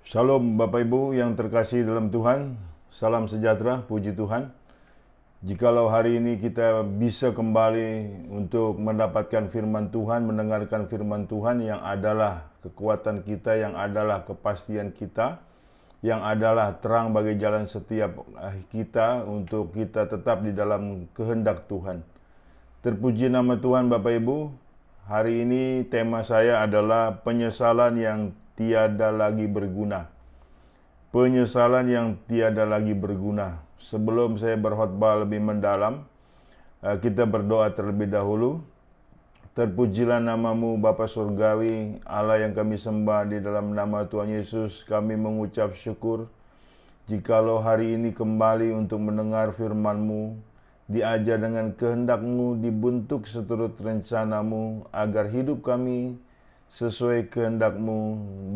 Shalom Bapak Ibu yang terkasih dalam Tuhan, salam sejahtera, puji Tuhan. Jikalau hari ini kita bisa kembali untuk mendapatkan firman Tuhan, mendengarkan firman Tuhan yang adalah kekuatan kita, yang adalah kepastian kita, yang adalah terang bagi jalan setiap kita untuk kita tetap di dalam kehendak Tuhan. Terpuji nama Tuhan Bapak Ibu. Hari ini tema saya adalah penyesalan yang tiada lagi berguna. Penyesalan yang tiada lagi berguna. Sebelum saya berkhotbah lebih mendalam, kita berdoa terlebih dahulu. Terpujilah namamu Bapa Surgawi, Allah yang kami sembah, di dalam nama Tuhan Yesus kami mengucap syukur. Jikalau hari ini kembali untuk mendengar firman-Mu, diajar dengan kehendak-Mu, dibentuk seturut rencana-Mu, agar hidup kami sesuai kehendak-Mu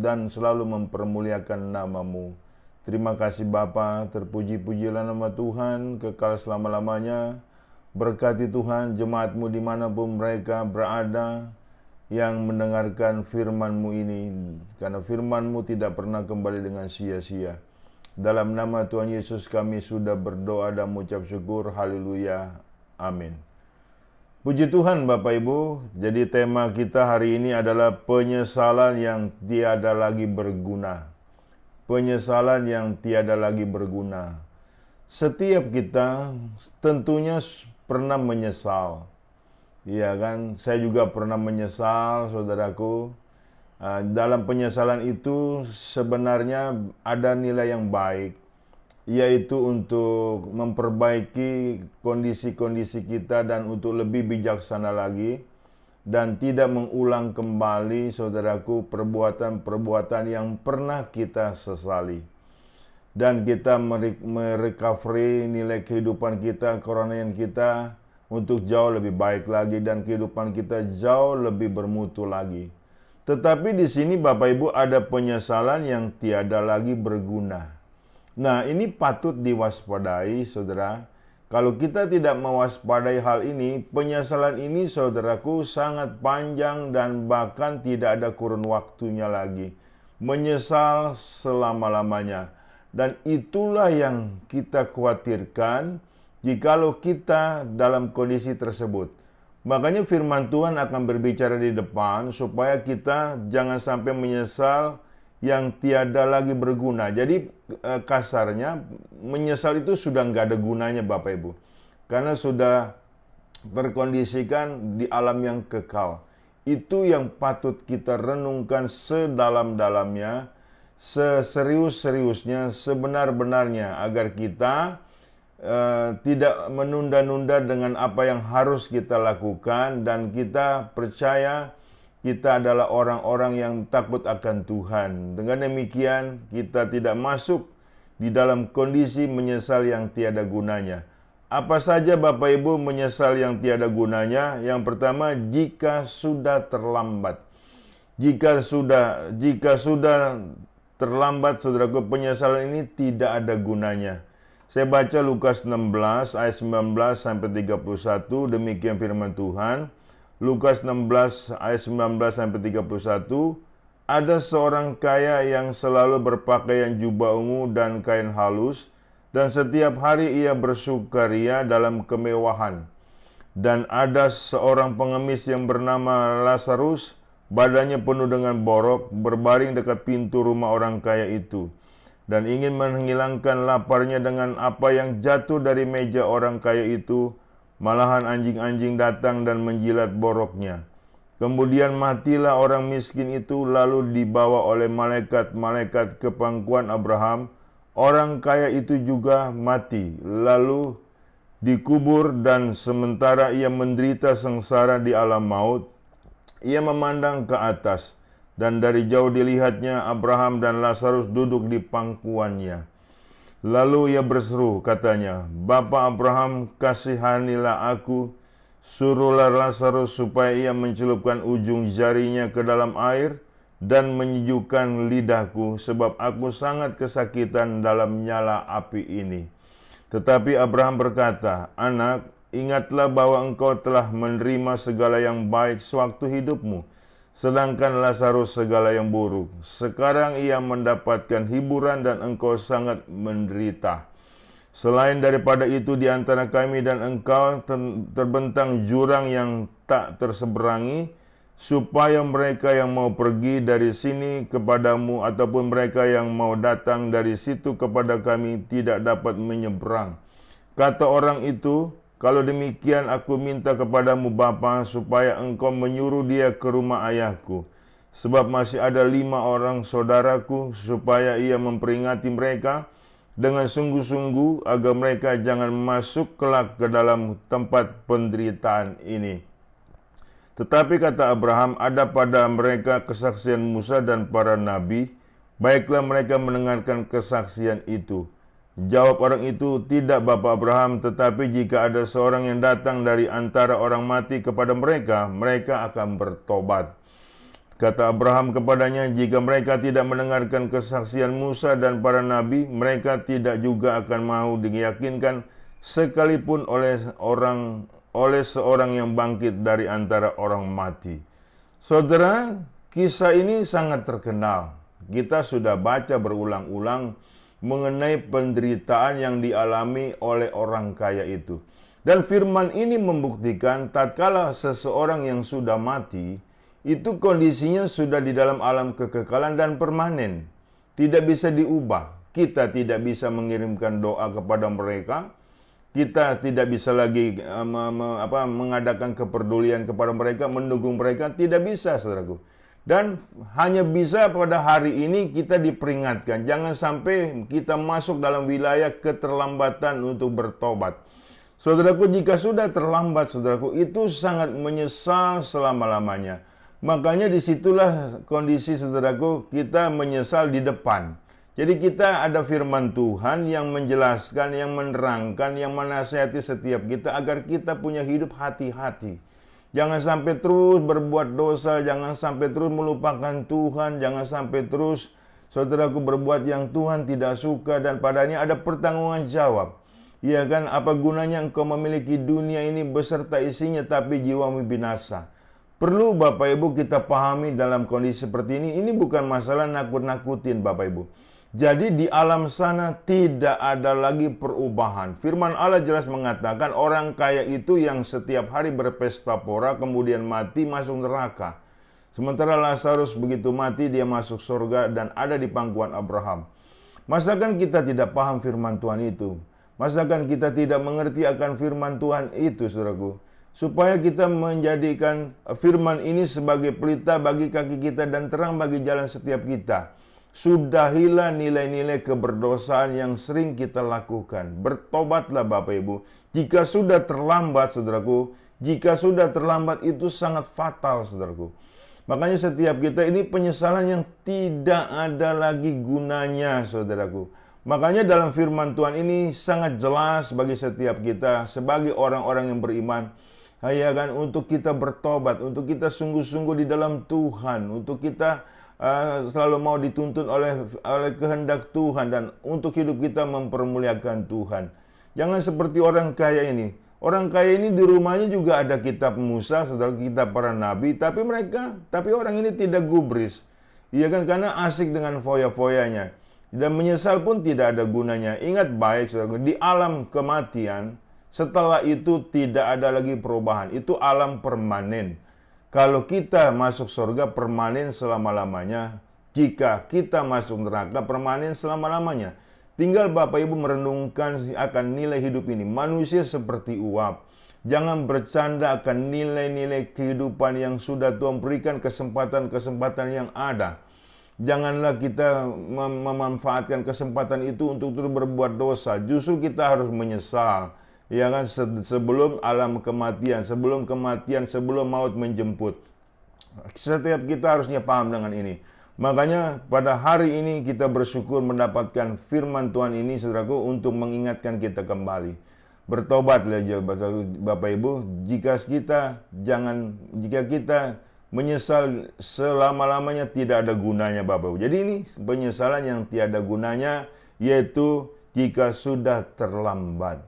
dan selalu mempermuliakan nama-Mu. Terima kasih Bapa, terpuji-pujilah nama Tuhan, kekal selama-lamanya. Berkati Tuhan jemaat-Mu dimanapun mereka berada yang mendengarkan firman-Mu ini, karena firman-Mu tidak pernah kembali dengan sia-sia. Dalam nama Tuhan Yesus kami sudah berdoa dan mengucap syukur. Haleluya. Amin. Puji Tuhan Bapak Ibu. Jadi tema kita hari ini adalah penyesalan yang tiada lagi berguna. Penyesalan yang tiada lagi berguna. Setiap kita tentunya pernah menyesal. Iya kan? Saya juga pernah menyesal, saudaraku. Dalam penyesalan itu sebenarnya ada nilai yang baik, yaitu untuk memperbaiki kondisi-kondisi kita dan untuk lebih bijaksana lagi, dan tidak mengulang kembali, saudaraku, perbuatan-perbuatan yang pernah kita sesali. Dan kita merecovery nilai kehidupan kita, kerohanian kita, untuk jauh lebih baik lagi, dan kehidupan kita jauh lebih bermutu lagi. Tetapi di sini Bapak Ibu ada penyesalan yang tiada lagi berguna. Nah, ini patut diwaspadai, saudara. Kalau kita tidak mewaspadai hal ini, penyesalan ini, saudaraku, sangat panjang dan bahkan tidak ada kurun waktunya lagi. Menyesal selama-lamanya. Dan itulah yang kita khawatirkan jikalau kita dalam kondisi tersebut. Makanya firman Tuhan akan berbicara di depan supaya kita jangan sampai menyesal yang tiada lagi berguna. Jadi kasarnya menyesal itu sudah nggak ada gunanya Bapak Ibu. Karena sudah terkondisikan di alam yang kekal. Itu yang patut kita renungkan sedalam-dalamnya, seserius-seriusnya, sebenar-benarnya, agar kita tidak menunda-nunda dengan apa yang harus kita lakukan, dan kita percaya kita adalah orang-orang yang takut akan Tuhan. Dengan demikian kita tidak masuk di dalam kondisi menyesal yang tiada gunanya. Apa saja Bapak Ibu menyesal yang tiada gunanya? Yang pertama, jika sudah terlambat. Jika sudah terlambat, saudaraku, penyesalan ini tidak ada gunanya. Saya baca Lukas 16 ayat 19 sampai 31, demikian firman Tuhan. Lukas 16 ayat 19 sampai 31, ada seorang kaya yang selalu berpakaian jubah ungu dan kain halus, dan setiap hari ia bersukaria dalam kemewahan. Dan ada seorang pengemis yang bernama Lazarus, badannya penuh dengan borok, berbaring dekat pintu rumah orang kaya itu, dan ingin menghilangkan laparnya dengan apa yang jatuh dari meja orang kaya itu. Malahan anjing-anjing datang dan menjilat boroknya. Kemudian matilah orang miskin itu, lalu dibawa oleh malaikat-malaikat ke pangkuan Abraham. Orang kaya itu juga mati, lalu dikubur, dan sementara ia menderita sengsara di alam maut, ia memandang ke atas, dan dari jauh dilihatnya Abraham dan Lazarus duduk di pangkuannya. Lalu ia berseru, katanya, Bapa Abraham, kasihanilah aku, suruhlah Lazarus supaya ia mencelupkan ujung jarinya ke dalam air dan menyejukkan lidahku, sebab aku sangat kesakitan dalam nyala api ini. Tetapi Abraham berkata, Anak, ingatlah bahwa engkau telah menerima segala yang baik sewaktu hidupmu, sedangkan Lazarus segala yang buruk. Sekarang ia mendapatkan hiburan dan engkau sangat menderita. Selain daripada itu, di antara kami dan engkau terbentang jurang yang tak terseberangi, supaya mereka yang mau pergi dari sini kepadamu ataupun mereka yang mau datang dari situ kepada kami tidak dapat menyeberang. Kata orang itu, kalau demikian aku minta kepadamu Bapa, supaya engkau menyuruh dia ke rumah ayahku. Sebab masih ada 5 orang saudaraku, supaya ia memperingati mereka dengan sungguh-sungguh agar mereka jangan masuk kelak ke dalam tempat penderitaan ini. Tetapi kata Abraham, ada pada mereka kesaksian Musa dan para nabi, baiklah mereka mendengarkan kesaksian itu. Jawab orang itu, tidak Bapa Abraham, tetapi jika ada seorang yang datang dari antara orang mati kepada mereka, mereka akan bertobat. Kata Abraham kepadanya, jika mereka tidak mendengarkan kesaksian Musa dan para nabi, mereka tidak juga akan mau diyakinkan sekalipun oleh seorang yang bangkit dari antara orang mati. Saudara, kisah ini sangat terkenal. Kita sudah baca berulang-ulang mengenai penderitaan yang dialami oleh orang kaya itu. Dan firman ini membuktikan tatkala seseorang yang sudah mati, itu kondisinya sudah di dalam alam kekekalan dan permanen. Tidak bisa diubah. Kita tidak bisa mengirimkan doa kepada mereka. Kita tidak bisa lagi mengadakan kepedulian kepada mereka, mendukung mereka, tidak bisa, saudaraku. Dan hanya bisa pada hari ini kita diperingatkan, jangan sampai kita masuk dalam wilayah keterlambatan untuk bertobat. Saudaraku, jika sudah terlambat, saudaraku, itu sangat menyesal selama-lamanya. Makanya disitulah kondisi, saudaraku, kita menyesal di depan. Jadi kita ada firman Tuhan yang menjelaskan, yang menerangkan, yang menasihati setiap kita agar kita punya hidup hati-hati. Jangan sampai terus berbuat dosa, jangan sampai terus melupakan Tuhan, jangan sampai terus, saudaraku, berbuat yang Tuhan tidak suka dan padanya ada pertanggungan jawab. Ya kan, apa gunanya engkau memiliki dunia ini beserta isinya tapi jiwamu binasa. Perlu Bapak Ibu kita pahami dalam kondisi seperti ini bukan masalah nakut-nakutin Bapak Ibu. Jadi di alam sana tidak ada lagi perubahan. Firman Allah jelas mengatakan orang kaya itu yang setiap hari berpesta pora kemudian mati masuk neraka. Sementara Lazarus begitu mati dia masuk surga dan ada di pangkuan Abraham. Masakan kita tidak paham firman Tuhan itu? Masakan kita tidak mengerti akan firman Tuhan itu, saudaraku? Supaya kita menjadikan firman ini sebagai pelita bagi kaki kita dan terang bagi jalan setiap kita. Sudahilah nilai-nilai keberdosaan yang sering kita lakukan. Bertobatlah Bapak Ibu. Jika sudah terlambat, saudaraku, jika sudah terlambat itu sangat fatal, saudaraku. Makanya setiap kita ini penyesalan yang tidak ada lagi gunanya, saudaraku. Makanya dalam firman Tuhan ini sangat jelas bagi setiap kita sebagai orang-orang yang beriman. Ya kan, untuk kita bertobat, untuk kita sungguh-sungguh di dalam Tuhan, untuk kita selalu mau dituntun oleh kehendak Tuhan dan untuk hidup kita mempermuliakan Tuhan. Jangan seperti orang kaya ini. Orang kaya ini di rumahnya juga ada kitab Musa, saudara, kitab para nabi, tapi orang ini tidak gubris. Iya kan, karena asik dengan foya-foyanya. Dan menyesal pun tidak ada gunanya. Ingat baik, saudara, di alam kematian, setelah itu tidak ada lagi perubahan. Itu alam permanen. Kalau kita masuk surga permanen selama-lamanya. Jika kita masuk neraka permanen selama-lamanya. Tinggal Bapak Ibu merenungkan akan nilai hidup ini. Manusia seperti uap. Jangan bercanda akan nilai-nilai kehidupan yang sudah Tuhan berikan, kesempatan-kesempatan yang ada. Janganlah kita memanfaatkan kesempatan itu untuk terus berbuat dosa. Justru kita harus menyesal. Ya kan, sebelum alam kematian, sebelum maut menjemput. Setiap kita harusnya paham dengan ini. Makanya pada hari ini kita bersyukur mendapatkan firman Tuhan ini, saudaraku, untuk mengingatkan kita kembali. Bertobatlah Bapak Ibu, jika kita menyesal selama-lamanya tidak ada gunanya Bapak Ibu. Jadi ini penyesalan yang tiada gunanya, yaitu jika sudah terlambat.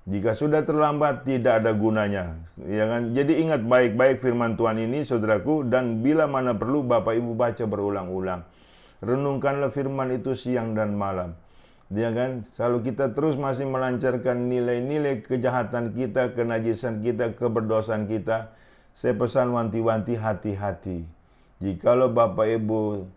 Jika sudah terlambat, tidak ada gunanya. Ya kan? Jadi ingat baik-baik firman Tuhan ini, saudaraku, dan bila mana perlu, Bapak Ibu baca berulang-ulang. Renungkanlah firman itu siang dan malam. Ya kan? Selalu kita terus masih melancarkan nilai-nilai kejahatan kita, kenajisan kita, keberdosaan kita. Saya pesan wanti-wanti, hati-hati. Jikalau Bapak Ibu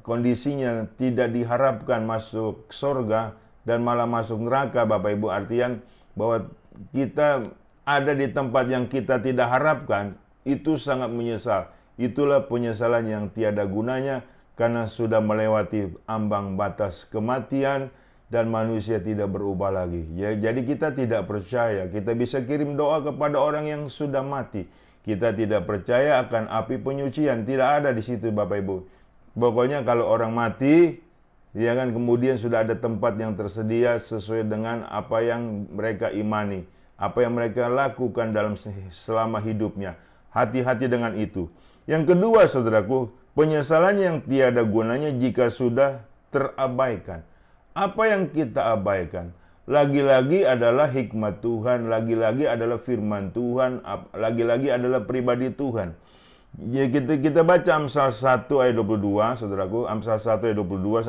kondisinya tidak diharapkan masuk surga, dan malah masuk neraka, Bapak Ibu, artian bahwa kita ada di tempat yang kita tidak harapkan, itu sangat menyesal. Itulah penyesalan yang tiada gunanya, karena sudah melewati ambang batas kematian dan manusia tidak berubah lagi. Ya, jadi kita tidak percaya. Kita bisa kirim doa kepada orang yang sudah mati. Kita tidak percaya akan api penyucian. Tidak ada di situ, Bapak Ibu. Pokoknya kalau orang mati, ya kan, kemudian sudah ada tempat yang tersedia sesuai dengan apa yang mereka imani, apa yang mereka lakukan dalam selama hidupnya. Hati-hati dengan itu. Yang kedua, saudaraku, penyesalan yang tiada gunanya jika sudah terabaikan. Apa yang kita abaikan? Lagi-lagi adalah hikmat Tuhan, lagi-lagi adalah firman Tuhan, lagi-lagi adalah pribadi Tuhan. Ya, kita baca Amsal 1 ayat 22, saudaraku. Amsal 1 ayat 22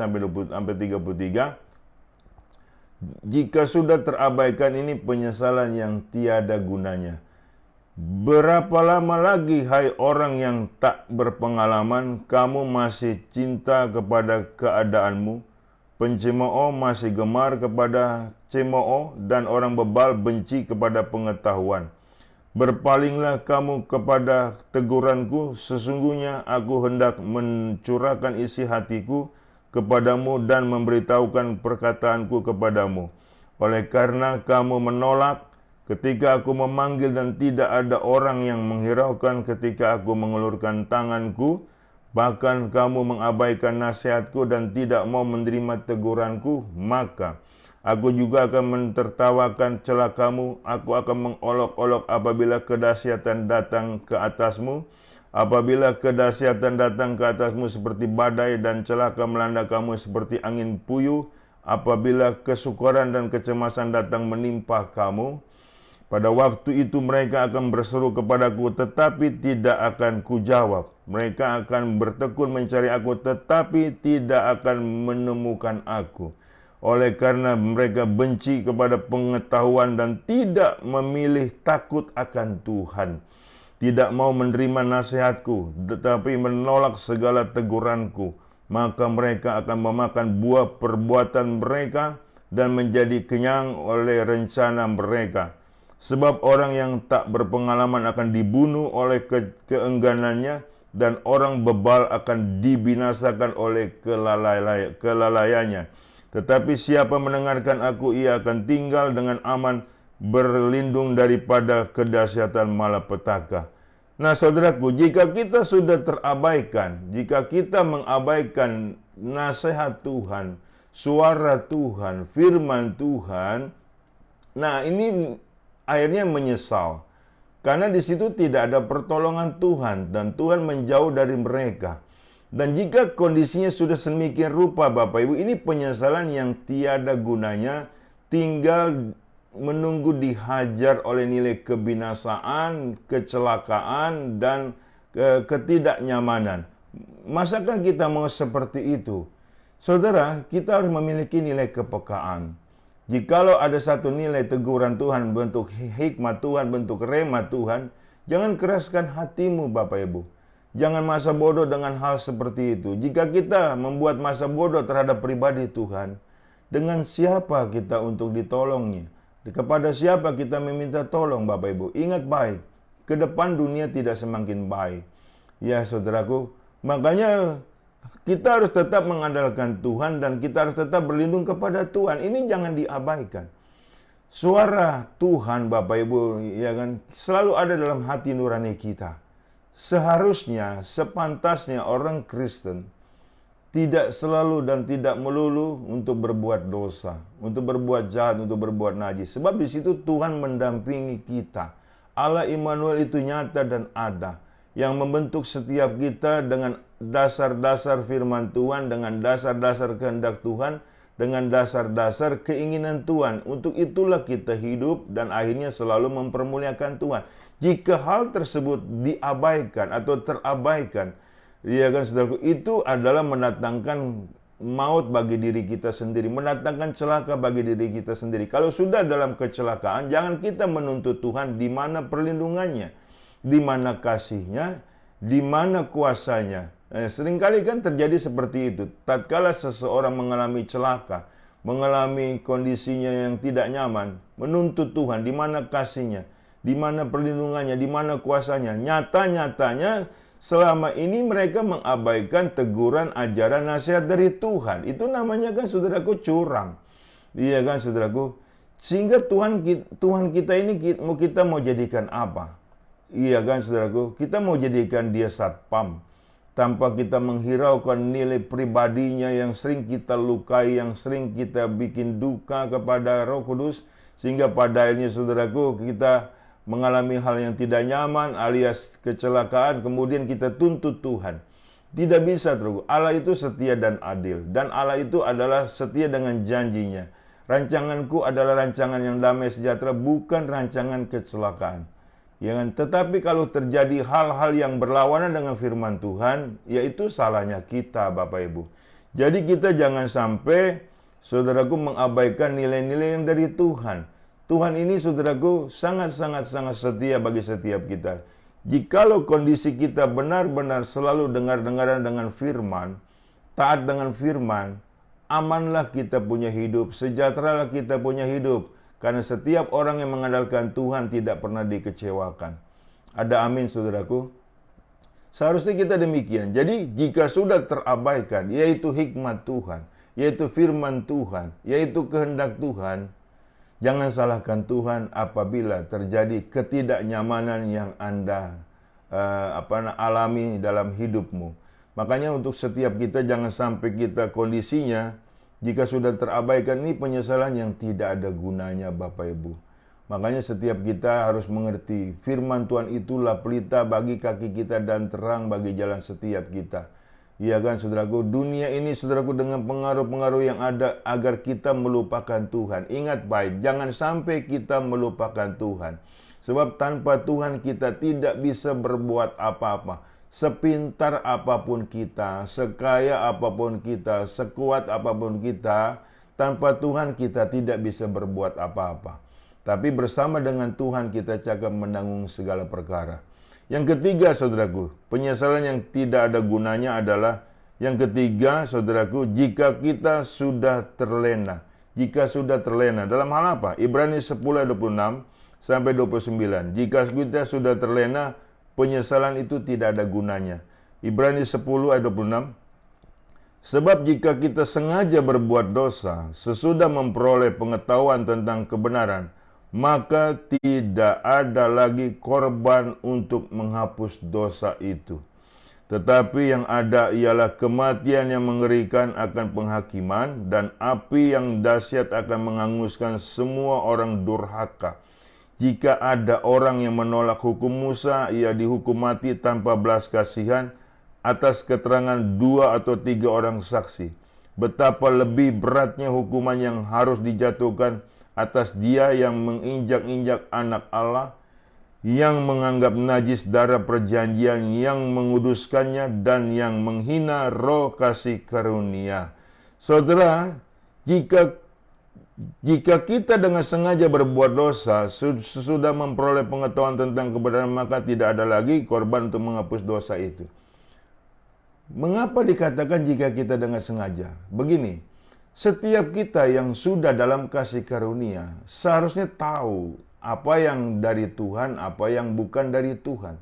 sampai 33. Jika sudah terabaikan, ini penyesalan yang tiada gunanya. Berapa lama lagi, hai orang yang tak berpengalaman, kamu masih cinta kepada keadaanmu? Pencemooh masih gemar kepada cemooh, dan orang bebal benci kepada pengetahuan. Berpalinglah kamu kepada teguranku, sesungguhnya aku hendak mencurahkan isi hatiku kepadamu dan memberitahukan perkataanku kepadamu. Oleh karena kamu menolak ketika aku memanggil dan tidak ada orang yang menghiraukan ketika aku mengulurkan tanganku, bahkan kamu mengabaikan nasihatku dan tidak mau menerima teguranku, maka aku juga akan mentertawakan celah kamu. Aku akan mengolok-olok apabila kedahsyatan datang ke atasmu. Apabila kedahsyatan datang ke atasmu seperti badai dan celaka melanda kamu seperti angin puyuh. Apabila kesukaran dan kecemasan datang menimpa kamu. Pada waktu itu mereka akan berseru kepadaku, tetapi tidak akan kujawab. Mereka akan bertekun mencari aku, tetapi tidak akan menemukan aku. Oleh karena mereka benci kepada pengetahuan dan tidak memilih takut akan Tuhan. Tidak mau menerima nasihatku, tetapi menolak segala teguranku. Maka mereka akan memakan buah perbuatan mereka dan menjadi kenyang oleh rencana mereka. Sebab orang yang tak berpengalaman akan dibunuh oleh keengganannya, dan orang bebal akan dibinasakan oleh kelalaiannya. Tetapi siapa mendengarkan aku, ia akan tinggal dengan aman, berlindung daripada kedahsyatan malapetaka. Nah, saudaraku, jika kita sudah terabaikan, jika kita mengabaikan nasihat Tuhan, suara Tuhan, firman Tuhan, nah ini akhirnya menyesal. Karena di situ tidak ada pertolongan Tuhan, dan Tuhan menjauh dari mereka. Dan jika kondisinya sudah sedemikian rupa, Bapak Ibu, ini penyesalan yang tiada gunanya, tinggal menunggu dihajar oleh nilai kebinasaan, kecelakaan, dan ketidaknyamanan. Masakan kita mau seperti itu? Saudara, kita harus memiliki nilai kepekaan. Jikalau ada satu nilai teguran Tuhan, bentuk hikmat Tuhan, bentuk rema Tuhan, jangan keraskan hatimu, Bapak Ibu. Jangan masa bodoh dengan hal seperti itu. Jika kita membuat masa bodoh terhadap pribadi Tuhan, dengan siapa kita untuk ditolongnya? Kepada siapa kita meminta tolong, Bapak Ibu? Ingat baik, ke depan dunia tidak semakin baik. Ya, saudaraku, makanya kita harus tetap mengandalkan Tuhan dan kita harus tetap berlindung kepada Tuhan. Ini jangan diabaikan. Suara Tuhan, Bapak Ibu, ya kan, selalu ada dalam hati nurani kita. Seharusnya, sepantasnya orang Kristen tidak selalu dan tidak melulu untuk berbuat dosa, untuk berbuat jahat, untuk berbuat najis. Sebab di situ Tuhan mendampingi kita. Allah Immanuel itu nyata dan ada, yang membentuk setiap kita dengan dasar-dasar firman Tuhan, dengan dasar-dasar kehendak Tuhan, dengan dasar-dasar keinginan Tuhan. Untuk itulah kita hidup dan akhirnya selalu mempermuliakan Tuhan. Jika hal tersebut diabaikan atau terabaikan, ya kan saudaraku, itu adalah mendatangkan maut bagi diri kita sendiri, mendatangkan celaka bagi diri kita sendiri. Kalau sudah dalam kecelakaan, jangan kita menuntut Tuhan di mana perlindungannya, di mana kasihnya, di mana kuasanya. Seringkali kan terjadi seperti itu. Tatkala seseorang mengalami celaka, mengalami kondisinya yang tidak nyaman, menuntut Tuhan di mana kasihnya, di mana perlindungannya, di mana kuasanya. Nyata-nyatanya selama ini mereka mengabaikan teguran, ajaran, nasihat dari Tuhan. Itu namanya kan saudaraku curang. Iya kan saudaraku. Sehingga Tuhan kita ini kita mau jadikan apa? Iya kan saudaraku. Kita mau jadikan dia satpam, tanpa kita menghiraukan nilai pribadinya yang sering kita lukai, yang sering kita bikin duka kepada Roh Kudus, sehingga pada akhirnya saudaraku kita mengalami hal yang tidak nyaman alias kecelakaan, kemudian kita tuntut Tuhan. Tidak bisa, terus. Allah itu setia dan adil, dan Allah itu adalah setia dengan janjinya. Rancanganku adalah rancangan yang damai sejahtera, bukan rancangan kecelakaan. Ya kan? Tetapi kalau terjadi hal-hal yang berlawanan dengan firman Tuhan, yaitu salahnya kita, Bapak Ibu. Jadi kita jangan sampai saudaraku mengabaikan nilai-nilai yang dari Tuhan. Tuhan ini saudaraku sangat-sangat setia bagi setiap kita. Jikalau kondisi kita benar-benar selalu dengar-dengaran dengan firman, taat dengan firman, amanlah kita punya hidup, sejahteralah kita punya hidup. Karena setiap orang yang mengandalkan Tuhan tidak pernah dikecewakan. Ada amin saudaraku? Seharusnya kita demikian. Jadi jika sudah terabaikan, yaitu hikmat Tuhan, yaitu firman Tuhan, yaitu kehendak Tuhan, jangan salahkan Tuhan apabila terjadi ketidaknyamanan yang Anda alami dalam hidupmu. Makanya untuk setiap kita jangan sampai kita kondisinya, jika sudah terabaikan, ini penyesalan yang tidak ada gunanya, Bapak Ibu. Makanya setiap kita harus mengerti, firman Tuhan itulah pelita bagi kaki kita dan terang bagi jalan setiap kita. Iya kan saudaraku, dunia ini saudaraku dengan pengaruh-pengaruh yang ada agar kita melupakan Tuhan. Ingat baik, jangan sampai kita melupakan Tuhan. Sebab tanpa Tuhan kita tidak bisa berbuat apa-apa. Sepintar apapun kita, sekaya apapun kita, sekuat apapun kita, tanpa Tuhan kita tidak bisa berbuat apa-apa. Tapi bersama dengan Tuhan kita cakap menanggung segala perkara. Yang ketiga saudaraku, penyesalan yang tidak ada gunanya adalah yang ketiga saudaraku, jika kita sudah terlena. Jika sudah terlena, dalam hal apa? Ibrani 10 ayat 26 sampai 29. Jika kita sudah terlena, penyesalan itu tidak ada gunanya. Ibrani 10 ayat 26. Sebab jika kita sengaja berbuat dosa, sesudah memperoleh pengetahuan tentang kebenaran, maka tidak ada lagi korban untuk menghapus dosa itu. Tetapi yang ada ialah kematian yang mengerikan akan penghakiman, dan api yang dahsyat akan menghanguskan semua orang durhaka. Jika ada orang yang menolak hukum Musa, ia dihukum mati tanpa belas kasihan atas keterangan 2 atau 3 orang saksi. Betapa lebih beratnya hukuman yang harus dijatuhkan atas dia yang menginjak-injak anak Allah, yang menganggap najis darah perjanjian, yang menguduskannya, dan yang menghina roh kasih karunia. Saudara, jika kita dengan sengaja berbuat dosa, sesudah memperoleh pengetahuan tentang kebenaran, maka tidak ada lagi korban untuk menghapus dosa itu. Mengapa dikatakan jika kita dengan sengaja? Begini, setiap kita yang sudah dalam kasih karunia, seharusnya tahu apa yang dari Tuhan, apa yang bukan dari Tuhan.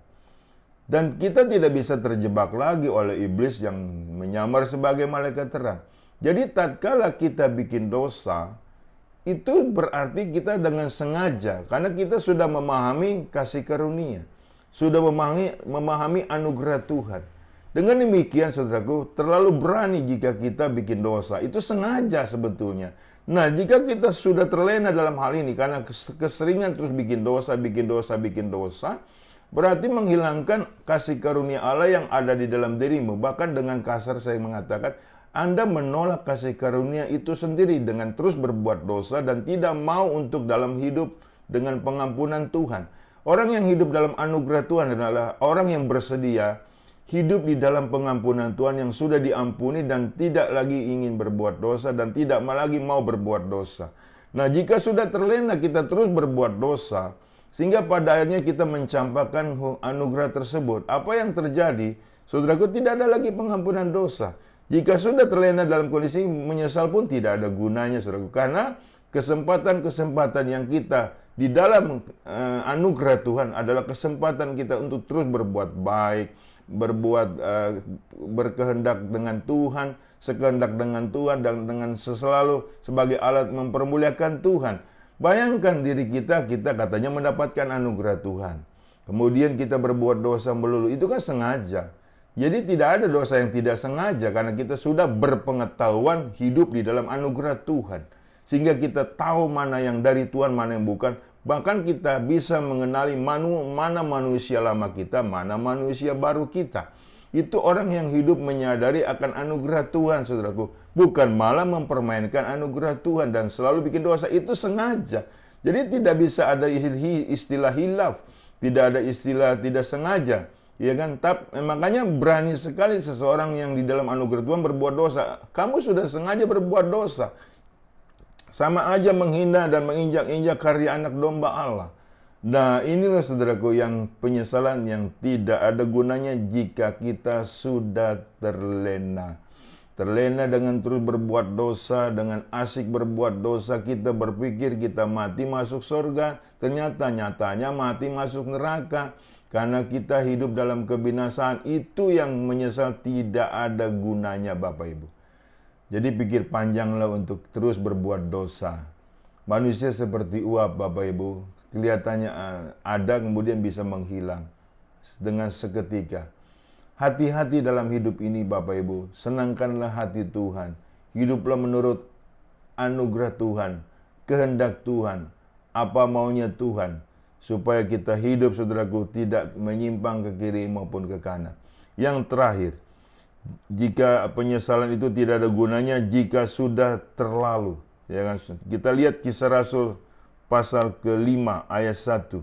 Dan kita tidak bisa terjebak lagi oleh iblis yang menyamar sebagai malaikat terang. Jadi tatkala kita bikin dosa, itu berarti kita dengan sengaja, karena kita sudah memahami kasih karunia, sudah memahami anugerah Tuhan. Dengan demikian, saudaraku, terlalu berani jika kita bikin dosa. Itu sengaja sebetulnya. Nah, jika kita sudah terlena dalam hal ini, karena keseringan terus bikin dosa, berarti menghilangkan kasih karunia Allah yang ada di dalam dirimu. Bahkan dengan kasar saya mengatakan, Anda menolak kasih karunia itu sendiri dengan terus berbuat dosa dan tidak mau untuk dalam hidup dengan pengampunan Tuhan. Orang yang hidup dalam anugerah Tuhan adalah orang yang bersedia hidup di dalam pengampunan Tuhan yang sudah diampuni dan tidak lagi ingin berbuat dosa dan tidak lagi mau berbuat dosa. Nah, jika sudah terlena kita terus berbuat dosa, sehingga pada akhirnya kita mencampakkan anugerah tersebut. Apa yang terjadi? Saudaraku, tidak ada lagi pengampunan dosa. Jika sudah terlena dalam kondisi menyesal pun tidak ada gunanya, saudaraku. Karena kesempatan-kesempatan yang kita di dalam anugerah Tuhan adalah kesempatan kita untuk terus berbuat baik, berkehendak dengan Tuhan, sekehendak dengan Tuhan, dan dengan selalu sebagai alat mempermuliakan Tuhan. Bayangkan diri kita katanya mendapatkan anugerah Tuhan. Kemudian kita berbuat dosa melulu, itu kan sengaja. Jadi tidak ada dosa yang tidak sengaja karena kita sudah berpengetahuan hidup di dalam anugerah Tuhan. Sehingga kita tahu mana yang dari Tuhan, mana yang bukan. Bahkan kita bisa mengenali mana manusia lama kita, mana manusia baru kita. Itu orang yang hidup menyadari akan anugerah Tuhan, saudaraku. Bukan malah mempermainkan anugerah Tuhan dan selalu bikin dosa. Itu sengaja. Jadi tidak bisa ada istilah hilaf. Tidak ada istilah tidak sengaja. Ya kan? Makanya berani sekali seseorang yang di dalam anugerah Tuhan berbuat dosa. Kamu sudah sengaja berbuat dosa. Sama aja menghina dan menginjak-injak karya anak domba Allah. Nah, inilah saudaraku yang penyesalan yang tidak ada gunanya jika kita sudah terlena. Terlena dengan terus berbuat dosa, dengan asik berbuat dosa, kita berpikir kita mati masuk surga, ternyata nyatanya mati masuk neraka. Karena kita hidup dalam kebinasaan, itu yang menyesal tidak ada gunanya Bapak Ibu. Jadi pikir panjanglah untuk terus berbuat dosa. Manusia seperti uap Bapak Ibu, kelihatannya ada kemudian bisa menghilang dengan seketika. Hati-hati dalam hidup ini Bapak Ibu, senangkanlah hati Tuhan. Hiduplah menurut anugerah Tuhan, kehendak Tuhan, apa maunya Tuhan. Supaya kita hidup, saudaraku, tidak menyimpang ke kiri maupun ke kanan. Yang terakhir, jika penyesalan itu tidak ada gunanya jika sudah terlalu. Ya kan? Kita lihat Kisah Rasul pasal ke-5 ayat 1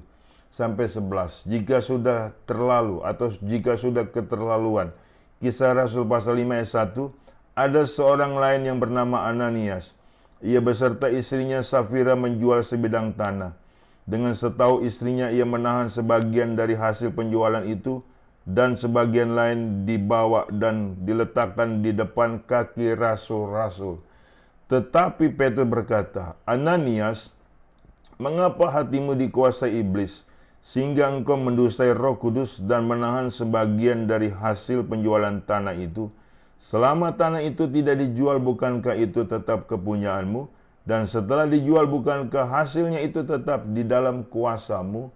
sampai 11. Jika sudah terlalu atau jika sudah keterlaluan. Kisah Rasul pasal 5 ayat 1, ada seorang lain yang bernama Ananias. Ia beserta istrinya Safira menjual sebidang tanah. Dengan setahu istrinya ia menahan sebagian dari hasil penjualan itu dan sebagian lain dibawa dan diletakkan di depan kaki rasul-rasul. Tetapi Petrus berkata, Ananias, mengapa hatimu dikuasai iblis sehingga engkau mendustai Roh Kudus dan menahan sebagian dari hasil penjualan tanah itu? Selama tanah itu tidak dijual, bukankah itu tetap kepunyaanmu? Dan setelah dijual, bukankah hasilnya itu tetap di dalam kuasamu?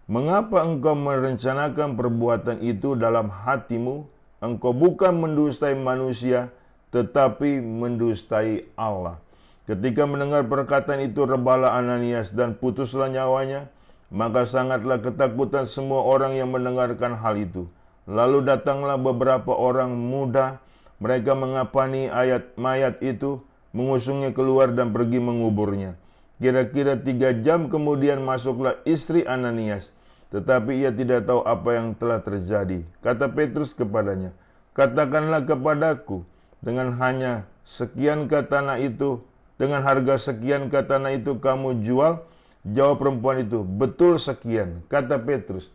Mengapa engkau merencanakan perbuatan itu dalam hatimu? Engkau bukan mendustai manusia, tetapi mendustai Allah. Ketika mendengar perkataan itu, rebalah Ananias dan putuslah nyawanya. Maka sangatlah ketakutan semua orang yang mendengarkan hal itu. Lalu datanglah beberapa orang muda, mereka mengapani mayat itu, mengusungnya keluar dan pergi menguburnya. Kira-kira 3 jam kemudian masuklah istri Ananias, tetapi ia tidak tahu apa yang telah terjadi. Kata Petrus kepadanya, katakanlah kepadaku, dengan hanya sekian ke tanah itu, dengan harga sekian ke tanah itu kamu jual? Jawab perempuan itu, betul sekian. Kata Petrus,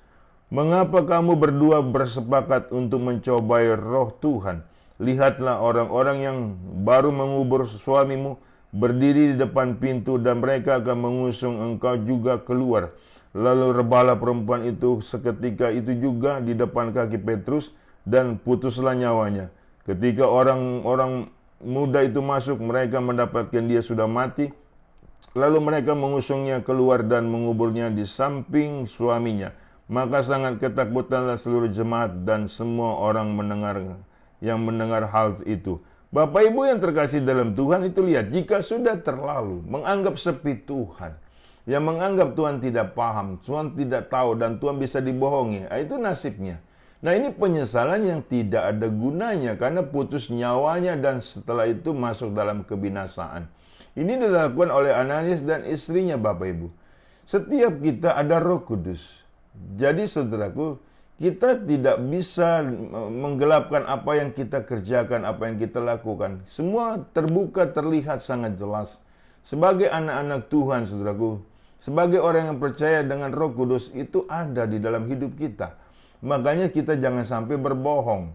mengapa kamu berdua bersepakat untuk mencobai roh Tuhan? Lihatlah orang-orang yang baru mengubur suamimu berdiri di depan pintu dan mereka akan mengusung engkau juga keluar. Lalu rebalah perempuan itu seketika itu juga di depan kaki Petrus dan putuslah nyawanya. Ketika orang-orang muda itu masuk, mereka mendapatkan dia sudah mati. Lalu mereka mengusungnya keluar dan menguburnya di samping suaminya. Maka sangat ketakutanlah seluruh jemaat dan semua orang yang mendengar hal itu. Bapak Ibu yang terkasih dalam Tuhan, itu lihat, jika sudah terlalu menganggap sepi Tuhan, Yang menganggap Tuhan tidak paham, Tuhan tidak tahu, dan Tuhan bisa dibohongi. Itu nasibnya. Nah, ini penyesalan yang tidak ada gunanya karena putus nyawanya dan setelah itu masuk dalam kebinasaan. Ini dilakukan oleh Ananias dan istrinya, Bapak Ibu. Setiap kita ada Roh Kudus. Jadi saudaraku, kita tidak bisa menggelapkan apa yang kita kerjakan, apa yang kita lakukan. Semua terbuka, terlihat sangat jelas. Sebagai anak-anak Tuhan, saudaraku, sebagai orang yang percaya dengan Roh Kudus, itu ada di dalam hidup kita. Makanya kita jangan sampai berbohong.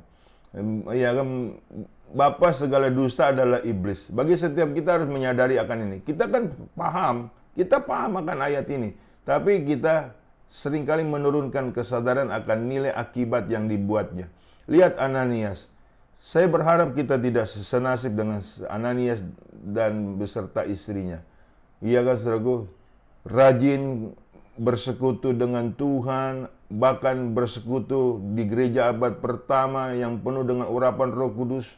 Ya kan, bapa segala dusta adalah iblis. Bagi setiap kita harus menyadari akan ini. Kita kan paham, kita paham akan ayat ini. Tapi kita seringkali menurunkan kesadaran akan nilai akibat yang dibuatnya. Lihat Ananias. Saya berharap kita tidak senasib dengan Ananias dan beserta istrinya. Iya kan, saudaraku? Rajin bersekutu dengan Tuhan, bahkan bersekutu di gereja abad pertama yang penuh dengan urapan Roh Kudus.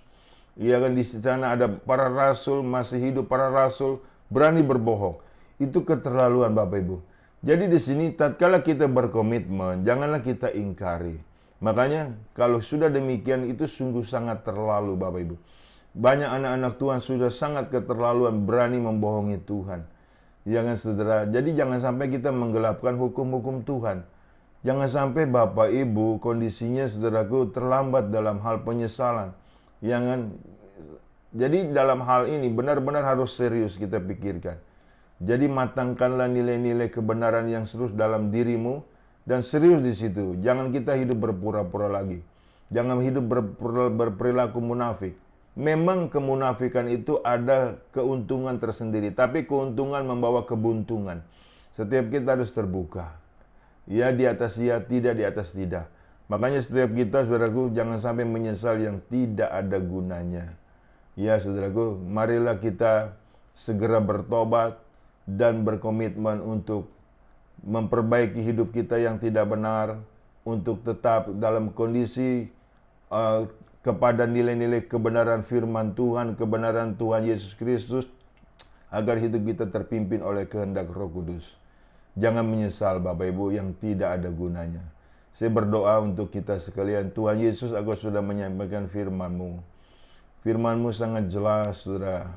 Iya kan, di sana ada para rasul, masih hidup para rasul, berani berbohong. Itu keterlaluan, Bapak Ibu. Jadi di sini tatkala kita berkomitmen, janganlah kita ingkari. Makanya kalau sudah demikian itu sungguh sangat terlalu, Bapak Ibu. Banyak anak-anak Tuhan sudah sangat keterlaluan berani membohongi Tuhan. Jangan saudara, jadi jangan sampai kita menggelapkan hukum-hukum Tuhan. Jangan sampai Bapak Ibu kondisinya saudaraku terlambat dalam hal penyesalan. Jadi dalam hal ini benar-benar harus serius kita pikirkan. Jadi matangkanlah nilai-nilai kebenaran yang serius dalam dirimu dan serius di situ. Jangan kita hidup berpura-pura lagi. Jangan hidup berperilaku munafik. Memang kemunafikan itu ada keuntungan tersendiri, tapi keuntungan membawa kebuntungan. Setiap kita harus terbuka. Ya di atas ya, tidak di atas tidak. Makanya setiap kita, saudaraku, jangan sampai menyesal yang tidak ada gunanya. Ya saudaraku, marilah kita segera bertobat dan berkomitmen untuk memperbaiki hidup kita yang tidak benar, untuk tetap dalam kondisi kepada nilai-nilai kebenaran firman Tuhan, kebenaran Tuhan Yesus Kristus, agar hidup kita terpimpin oleh kehendak Roh Kudus. Jangan menyesal Bapak Ibu yang tidak ada gunanya. Saya berdoa untuk kita sekalian. Tuhan Yesus, aku sudah menyampaikan firman-Mu. Firman-Mu sangat jelas, saudara.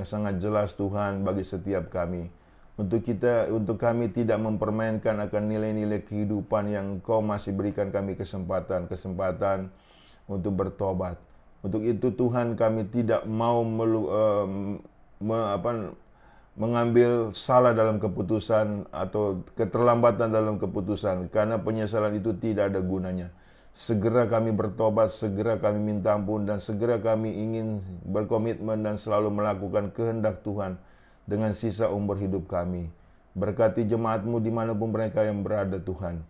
Sangat jelas Tuhan bagi setiap kami. Untuk kami tidak mempermainkan akan nilai-nilai kehidupan yang Engkau masih berikan kami kesempatan untuk bertobat. Untuk itu Tuhan, kami tidak mau mengambil salah dalam keputusan atau keterlambatan dalam keputusan, karena penyesalan itu tidak ada gunanya. Segera kami bertobat, segera kami minta ampun, dan segera kami ingin berkomitmen dan selalu melakukan kehendak Tuhan dengan sisa umur hidup kami. Berkati jemaat-Mu dimanapun mereka yang berada, Tuhan.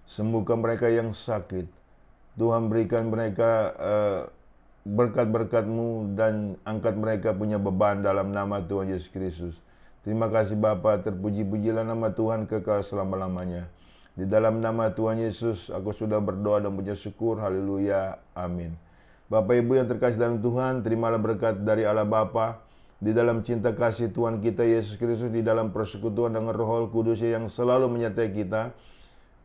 Sembuhkan mereka yang sakit. Tuhan, berikan mereka berkat-berkat-Mu dan angkat mereka punya beban dalam nama Tuhan Yesus Kristus. Terima kasih Bapa, terpuji-pujilah nama Tuhan kekal selama-lamanya. Di dalam nama Tuhan Yesus, aku sudah berdoa dan punya syukur. Haleluya. Amin. Bapak Ibu yang terkasih dalam Tuhan, terimalah berkat dari Allah Bapa, di dalam cinta kasih Tuhan kita Yesus Kristus, di dalam persekutuan dengan Roh Kudus yang selalu menyertai kita.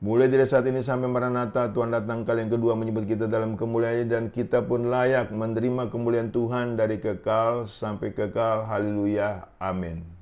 Mulai dari saat ini sampai Maranatha, Tuhan datang kali yang kedua menyebut kita dalam kemuliaan, dan kita pun layak menerima kemuliaan Tuhan dari kekal sampai kekal. Haleluya. Amin.